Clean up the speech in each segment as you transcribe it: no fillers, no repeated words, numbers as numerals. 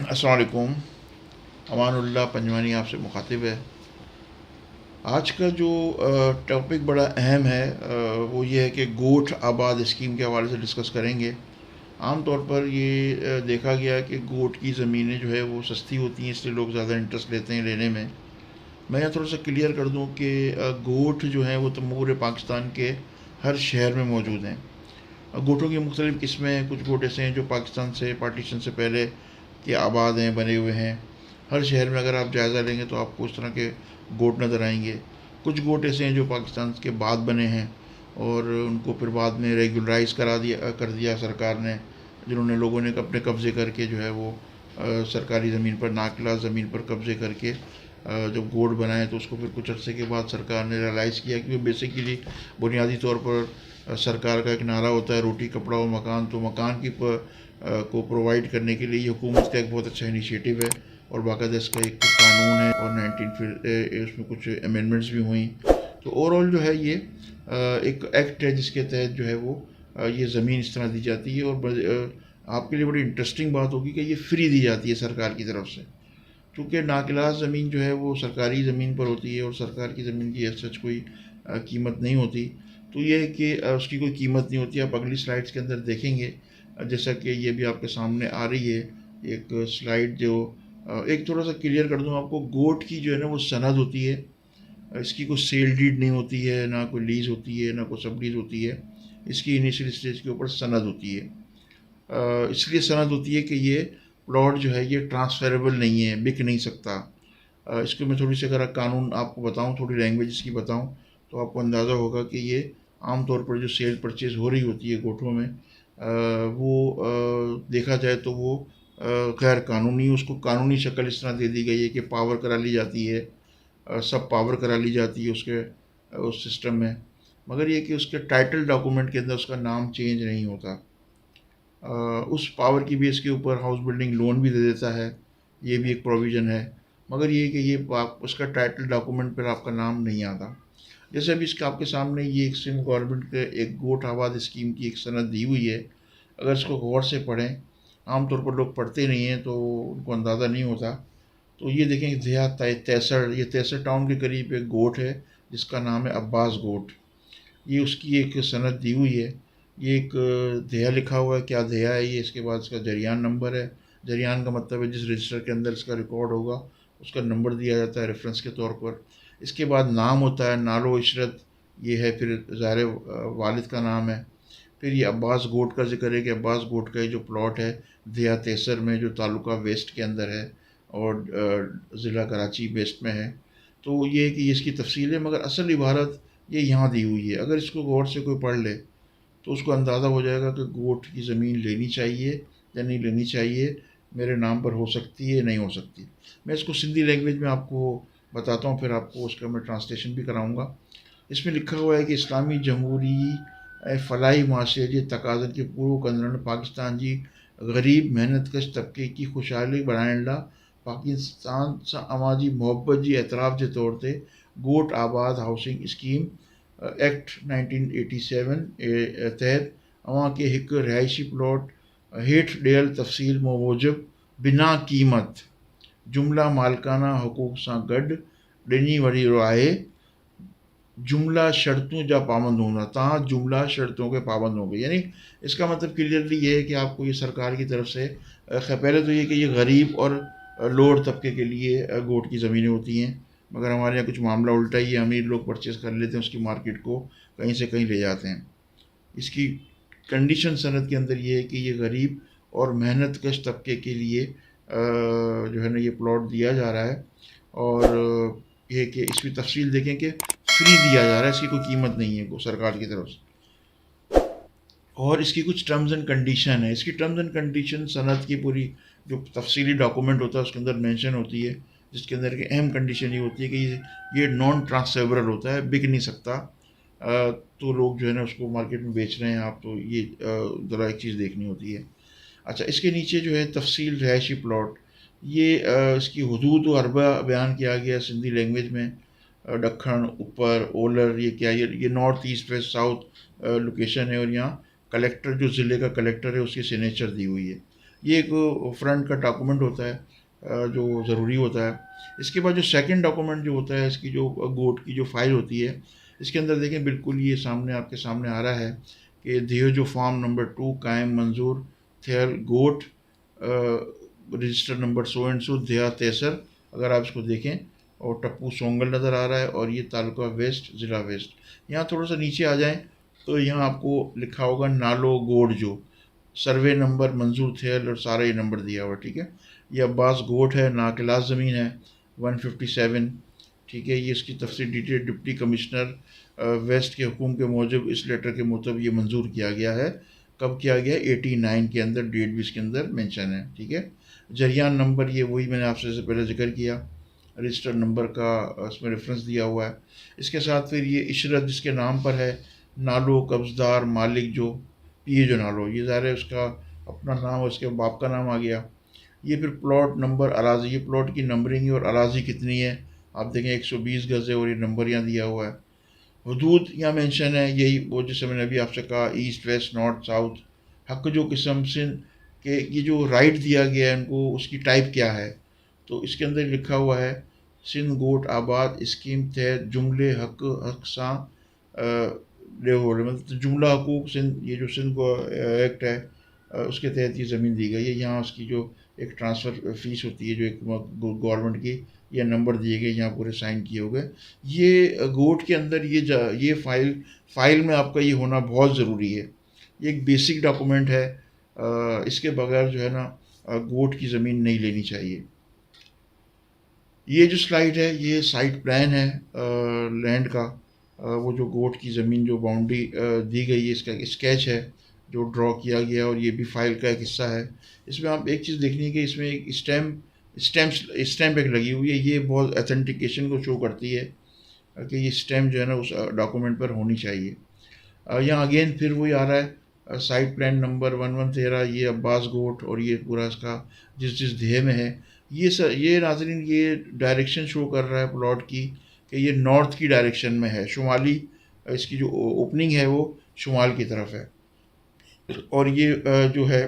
अस्सलाम वालेकुम। अमानुल्लाह पंजवानी आपसे मुखातिब है। आज का जो टॉपिक बड़ा अहम है, वो ये है कि गोठ आबाद स्कीम के हवाले से डिस्कस करेंगे। आम तौर पर ये देखा गया है कि गोठ की ज़मीनें जो है वो सस्ती होती हैं, इसलिए लोग ज़्यादा इंटरेस्ट लेते हैं लेने में। मैं यहाँ थोड़ा सा क्लियर कर दूँ कि गोठ जो है वो तो पूरे पाकिस्तान के हर शहर में मौजूद हैं। गोठों की मुख्तलिफ़ किस्में हैं। कुछ गोठ ऐसे हैं जो पाकिस्तान से पार्टीशन से पहले के आबाद हैं, बने हुए हैं। हर शहर में अगर आप जायज़ा लेंगे तो आपको इस तरह के गोठ नज़र आएंगे। कुछ गोठ ऐसे हैं जो पाकिस्तान के बाद बने हैं और उनको फिर बाद में रेगुलराइज कर दिया सरकार ने, जिन्होंने लोगों ने अपने कब्ज़े करके जो है वो सरकारी ज़मीन पर, नाकला ज़मीन पर कब्ज़े करके जब गोठ बनाए तो उसको फिर कुछ अर्से के बाद सरकार ने रियलाइज़ किया कि वो बेसिकली बुनियादी तौर पर सरकार का एक नारा होता है रोटी कपड़ा और मकान, तो मकान को प्रोवाइड करने के लिए ये हुकूमत का एक बहुत अच्छा इनिशिएटिव है और बाकायदा इसका एक कानून है और 19 फिर उसमें कुछ अमेंडमेंट्स भी हुई। तो ओवरऑल जो है ये एक एक्ट है जिसके तहत जो है वो ये ज़मीन इस तरह दी जाती है और आपके लिए बड़ी इंटरेस्टिंग बात होगी कि ये फ्री दी जाती है सरकार की तरफ से, क्योंकि नाकिला ज़मीन जो है वो सरकारी ज़मीन पर होती है और सरकार की ज़मीन की सच कोई कीमत नहीं होती। तो ये है कि उसकी कोई कीमत नहीं होती। आप अगली स्लाइड्स के अंदर देखेंगे, जैसा कि ये भी आपके सामने आ रही है एक स्लाइड जो एक थोड़ा सा क्लियर कर दूँ आपको। गोट की जो है ना वो सनद होती है, इसकी कोई सेल डीड नहीं होती है, ना कोई लीज़ होती है, ना कोई सब लीज़ होती है। इसकी इनिशियल स्टेज के ऊपर सनद होती है। इसलिए सनद होती है कि ये प्लॉट जो है ये ट्रांसफरेबल नहीं है, बिक नहीं सकता। इसको मैं थोड़ी सी अगर कानून आपको बताऊं, थोड़ी लैंग्वेज इसकी बताऊं, तो आपको अंदाज़ा होगा कि ये आम तौर पर जो सेल परचेज़ हो रही होती है गोठों में, वो देखा जाए तो वो गैर कानूनी, उसको कानूनी शक्ल इस तरह दे दी गई है कि पावर करा ली जाती है, सब पावर करा ली जाती है उसके उस सिस्टम में। मगर ये कि उसके टाइटल डॉक्यूमेंट के अंदर उसका नाम चेंज नहीं होता। उस पावर की बेस के ऊपर हाउस बिल्डिंग लोन भी दे देता है, ये भी एक प्रोविज़न है। मगर ये कि ये उसका टाइटल डॉक्यूमेंट पर आपका नाम नहीं आता। जैसे अभी इसका आपके सामने ये एक सिंध गवर्नमेंट के एक गोठ आबाद स्कीम की एक सनद दी हुई है। अगर इसको गौर से पढ़ें, आमतौर पर लोग पढ़ते नहीं हैं तो उनको अंदाज़ा नहीं होता। तो ये देखें देहात तैसर, ये तैसर टाउन के करीब एक गोठ है जिसका नाम है अब्बास गोठ। ये उसकी एक सनद दी हुई है। ये एक दया लिखा हुआ है, क्या दया है ये, इसके बाद इसका जरियान नंबर है। जरियान का मतलब है जिस रजिस्टर के अंदर इसका रिकॉर्ड होगा उसका नंबर दिया जाता है रेफरेंस के तौर पर। इसके बाद नाम होता है, नालो इशरत, ये है फिर ज़ाहिर वालिद का नाम है। फिर ये अब्बास गोट का ज़िक्र है कि अब्बास गोट का ये जो प्लॉट है दया तैसर में, जो तालुका वेस्ट के अंदर है और ज़िला कराची वेस्ट में है। तो ये कि इसकी तफसील है, मगर असल इबारत ये यहाँ दी हुई है। अगर इसको गौर से कोई पढ़ ले तो उसको अंदाज़ा हो जाएगा कि गोट की ज़मीन लेनी चाहिए या नहीं लेनी चाहिए, मेरे नाम पर हो सकती है, नहीं हो सकती। मैं इसको सिंधी लैंग्वेज में आपको बताता हूँ, फिर आपको उसका मैं ट्रांसलेशन भी कराऊँगा। इसमें लिखा हुआ है कि इस्लामी जमहूरी फलाही माशरे तकाज़न के पूरो कंदड़ पाकिस्तान जी गरीब मेहनत कश तबके की खुशहाली बढ़ाइण लाइ पाकिस्तान सां अवां जी मुहबत जी एतराफ़ जे तौर ते गोट आबाद हाउसिंग स्कीम एक्ट 1987 तहत अवां खे हिकु रिहाइशी प्लॉट हेठि ॾियल तफ़सील मूजिब बिना क़ीमत जुमला मालिकाना हुकूक सां गॾु ॾिनी वई आहे। जुमला शर्तों जा पाबंद होना, तहाँ जुमला शर्तों के पाबंद होंगे। यानी इसका मतलब क्लियरली ये है कि आपको ये सरकार की तरफ से पहले तो ये कि ये गरीब और लोअर तबके के लिए गोट की ज़मीनें होती हैं, मगर हमारे यहाँ कुछ मामला उल्टा ही है, अमीर लोग परचेज़ कर लेते हैं, उसकी मार्केट को कहीं से कहीं ले जाते हैं। इसकी कंडीशन सनद के अंदर ये है कि ये गरीब और मेहनत कश तबके के लिए जो है ना ये प्लॉट दिया जा रहा है। और ये कि इसकी तफसील देखें कि फ्री दिया जा रहा है, इसकी कोई कीमत नहीं है को सरकार की तरफ से। और इसकी कुछ टर्म्स एंड कंडीशन है। इसकी टर्म्स एंड कंडीशन सनद की पूरी जो तफसीली डॉक्यूमेंट होता है उसके अंदर मेंशन होती है, जिसके अंदर की अहम कंडीशन ये होती है कि ये नॉन ट्रांसफरेबल होता है, बिक नहीं सकता। तो लोग जो है ना उसको मार्केट में बेच रहे हैं आप, तो ये ज़रा एक चीज़ देखनी होती है। अच्छा, इसके नीचे जो है तफसील रहायशी प्लॉट, ये इसकी हदूद व अरबा बयान किया गया सिंधी लैंग्वेज में। दखण, ऊपर, ओलर, ये क्या, ये north east west south location है। और यहाँ कलेक्टर जो ज़िले का कलेक्टर है उसकी सिग्नेचर दी हुई है। ये एक फ्रंट का डॉक्यूमेंट होता है जो ज़रूरी होता है। इसके बाद जो सेकंड डॉक्यूमेंट जो होता है, इसकी जो गोट की जो फाइल होती है, इसके अंदर देखें बिल्कुल ये सामने आपके सामने आ रहा है कि दियो जो फॉर्म नंबर 2 कायम मंजूर थियल गोट register number so and so दिया तेसर, अगर आप इसको देखें, और टप्पू सोंगल नज़र आ रहा है और ये तालुका वेस्ट, ज़िला वेस्ट। यहाँ थोड़ा सा नीचे आ जाएं तो यहाँ आपको लिखा होगा नालो गोड जो सर्वे नंबर मंजूर थियल और सारा ये नंबर दिया हुआ, ठीक है। ये अब्बास गोट है, नाकिलास ज़मीन है 157, ठीक है। ये इसकी तफसील डिटेल डिप्टी कमिश्नर वेस्ट के हुक्म के मूजब इस लेटर के मुताबिक ये मंजूर किया गया है। कब किया गया? 89 के अंदर, डेट भी इसके अंदर मेंशन है, ठीक है। जरियान नंबर ये वही मैंने आपसे से पहले जिक्र किया, रजिस्टर नंबर का इसमें रेफरेंस दिया हुआ है। इसके साथ फिर ये इशरत जिसके नाम पर है, नालो कब्ज़दार मालिक जो ये जो नालो, ये ज़ाहिर है उसका अपना नाम, उसके बाप का नाम आ गया। ये फिर प्लॉट नंबर अराजी, ये प्लॉट की नंबरिंग है और अराजी कितनी है आप देखें 120 गज़ है और ये नंबर यहाँ दिया हुआ है। हदूद यहाँ मेंशन है, यही वो जैसे मैंने अभी आपसे कहा, ईस्ट वेस्ट नॉर्थ साउथ। हक जो किस्म सिंध के, ये जो राइट दिया गया है इनको, उसकी टाइप क्या है, तो इसके अंदर लिखा हुआ है सिंध गोट आबाद स्कीम तहत जुमले हक हकसा मतलब तो जुमला हकूक सिंध, ये जो सिंध को एक्ट है उसके तहत ये ज़मीन दी गई है। यहाँ उसकी जो एक ट्रांसफ़र फ़ीस होती है जो एक गवर्नमेंट की, ये नंबर दिए गए, यहाँ पूरे साइन किए हो गए। ये गोट के अंदर ये फ़ाइल में आपका ये होना बहुत ज़रूरी है। ये एक बेसिक डॉक्यूमेंट है, इसके बगैर जो है ना गोट की ज़मीन नहीं लेनी चाहिए। ये जो स्लाइड है ये साइट प्लान है लैंड का, वो जो गोट की ज़मीन जो बाउंड्री दी गई है, इसका स्केच है जो ड्रॉ किया गया, और ये भी फाइल का एक हिस्सा है। इसमें आप एक चीज़ देखनी है कि इसमें एक स्टैम्प एक लगी हुई है, ये बहुत अथेंटिकेशन को शो करती है कि ये स्टैम्प जो है ना उस डॉक्यूमेंट पर होनी चाहिए। यहाँ अगेन फिर वही आ रहा है साइट प्लान नंबर 1113, ये अब्बास गोट, और ये पूरा इसका जिस देह में है, ये नाज़रीन ये डायरेक्शन शो कर रहा है प्लॉट की कि ये नॉर्थ की डायरेक्शन में है, शुमाली, इसकी जो ओपनिंग है वो शुमाल की तरफ है। और ये जो है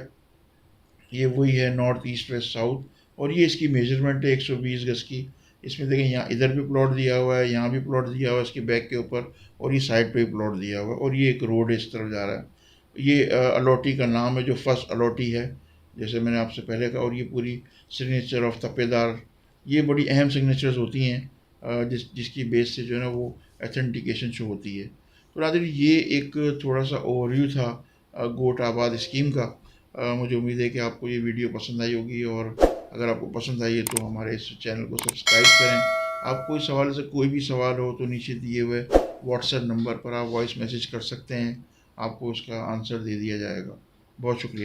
ये वही है नॉर्थ ईस्ट वेस्ट साउथ, और ये इसकी मेजरमेंट है 120 गज़ की। इसमें देखें यहाँ इधर भी प्लॉट दिया हुआ है, यहाँ भी प्लॉट दिया हुआ है इसके बैक के ऊपर, और ये साइड पे भी प्लॉट दिया हुआ है, और ये एक रोड इस तरफ जा रहा है। ये अलॉटी का नाम है जो फर्स्ट अलॉटी है, जैसे मैंने आपसे पहले कहा। और ये पूरी सिग्नेचर ऑफ तपेदार, ये बड़ी अहम सिग्नेचर्स होती हैं जिसकी बेस से जो है ना वो अथेंटिकेशन शो होती है। तो नाज़रीन ये एक थोड़ा सा ओवरव्यू था गोट आबाद स्कीम का। मुझे उम्मीद है कि आपको ये वीडियो पसंद आई होगी, और अगर आपको पसंद आई है तो हमारे इस चैनल को सब्सक्राइब करें। आपको इस हवाले से कोई भी सवाल हो तो नीचे दिए हुए व्हाट्सएप नंबर पर आप वॉइस मैसेज कर सकते हैं, आपको उसका आंसर दे दिया जाएगा। बहुत शुक्रिया।